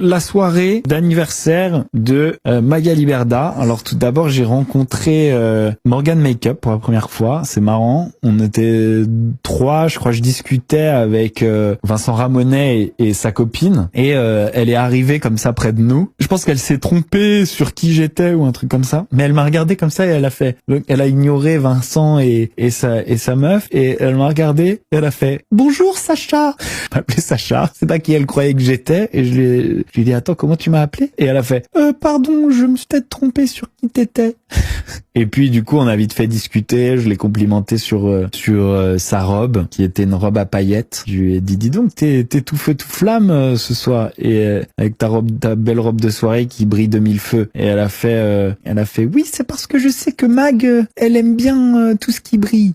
la soirée d'anniversaire de Magali Berda. Alors tout d'abord, j'ai rencontré Morgan Makeup pour la première fois. C'est marrant. On était 3, je crois. Je discutais avec Vincent Ramonet et sa copine. Et elle est arrivée comme ça près de nous. Je pense qu'elle s'est trompée sur qui j'étais ou un truc comme ça. Mais elle m'a regardé comme ça et elle a ignoré Vincent et sa meuf. Et elle m'a regardé et elle a fait « Bonjour Sacha !» Elle m'a appelé Sacha. C'est pas qui elle croyait que j'étais. Et je lui ai dit « Attends, comment tu m'as appelé ?» Et elle a fait « Pardon, je me suis peut-être trompée sur qui t'étais. » Et puis du coup, on a vite fait discuter. Je l'ai complimenté sur sa robe, qui était une robe à paillettes. Je lui ai dit « Dis donc, t'es tout feu tout flamme ce soir. Et avec ta belle robe de soirée qui brille de mille feux. » Et elle a fait « Oui, c'est parce que je sais que Mag, elle aime bien tout ce qui brille. »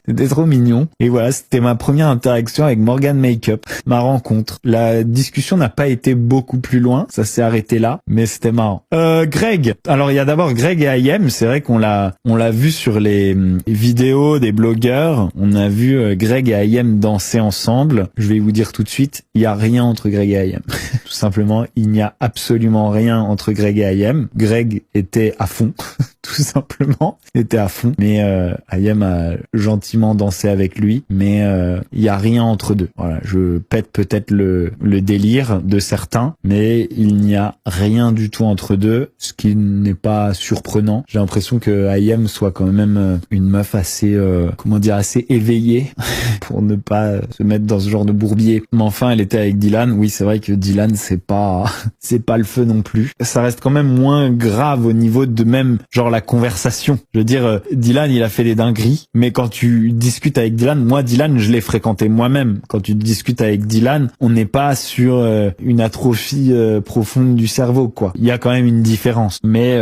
C'était trop mignon. Et voilà, c'était ma première interaction avec Morgan Makeup, ma rencontre. La discussion n'a pas été beaucoup plus loin, ça s'est arrêté là, mais c'était marrant. Greg. Alors il y a d'abord Greg et Ayem, c'est vrai qu'on l'a vu sur les vidéos des blogueurs. On a vu Greg et Ayem danser ensemble. Je vais vous dire tout de suite, il y a rien entre Greg et Ayem. Tout simplement, il n'y a absolument rien entre Greg et Ayem. Greg était à fond, tout simplement, il était à fond. Mais Ayem a gentiment dansé avec lui, mais il y a rien entre deux. Voilà, je pète peut-être le délire de certains, mais il n'y a rien du tout entre deux, ce qui n'est pas surprenant. J'ai l'impression que Ayem soit quand même une meuf assez assez éveillée pour ne pas se mettre dans ce genre de bourbier. Mais enfin, elle était avec Dylan. Oui, c'est vrai que Dylan, c'est pas le feu non plus. Ça reste quand même moins grave au niveau de même genre la conversation. Je veux dire, Dylan, il a fait des dingueries, mais quand tu discutes avec Dylan, moi Dylan, je l'ai fréquenté moi-même. Quand tu discutes avec Dylan, on n'est pas sur une atrophie profonde du cerveau, quoi. Il y a quand même une différence. Mais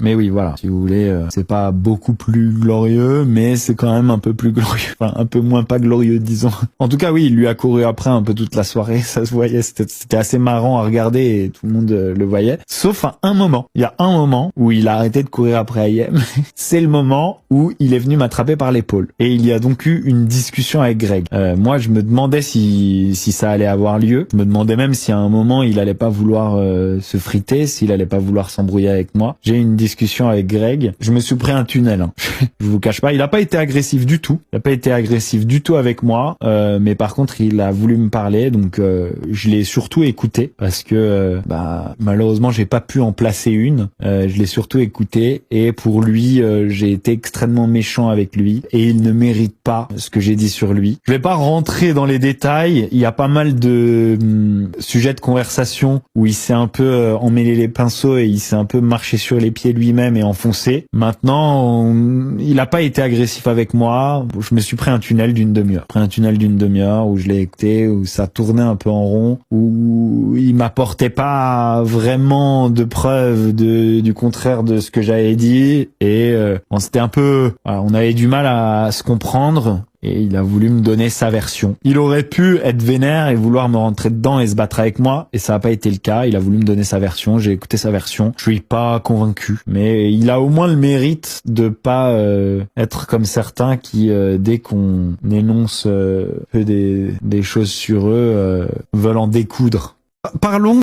oui, voilà. Si vous voulez, c'est pas beaucoup plus glorieux, mais c'est quand même un peu plus glorieux. Enfin, un peu moins pas glorieux, disons. En tout cas, oui, il lui a couru après un peu toute la soirée. Ça se voyait. C'était assez marrant à regarder et tout le monde le voyait. Sauf à un moment. Il y a un moment où il a arrêté de courir après Ayem. C'est le moment où il est venu m'attraper par l'épaule. Et il y a donc eu une discussion avec Greg. Moi, je me demandais si ça allait avoir lieu. Je me demandais même si à un moment il allait pas vouloir se friter, s'il allait pas vouloir s'embrouiller avec moi. J'ai eu une discussion avec Greg. Je me suis pris un tunnel. Hein. Je vous cache pas. Il a pas été agressif du tout. Il a pas été agressif du tout avec moi. Mais par contre, il a voulu me parler. Donc, je l'ai surtout écouté parce que malheureusement, j'ai pas pu en placer une. Je l'ai surtout écouté et pour lui, j'ai été extrêmement méchant avec lui et il ne mérite pas ce que j'ai dit sur lui. Je vais pas rentrer dans les détails. Il y a pas mal de sujets de conversation où il s'est un peu emmêlé les pinceaux et il s'est un peu marché sur les pieds lui-même et enfoncé. Maintenant, il a pas été agressif avec moi. Je me suis pris un tunnel d'une demi-heure. Où je l'ai écouté, où ça tournait un peu en rond, où il m'apportait pas vraiment de preuves du contraire de ce que j'avais dit et c'était un peu, on avait du mal à se comprendre. Et il a voulu me donner sa version. Il aurait pu être vénère et vouloir me rentrer dedans et se battre avec moi. Et ça n'a pas été le cas. Il a voulu me donner sa version. J'ai écouté sa version. Je suis pas convaincu. Mais il a au moins le mérite de pas être comme certains qui, dès qu'on énonce peu des choses sur eux, veulent en découdre. Parlons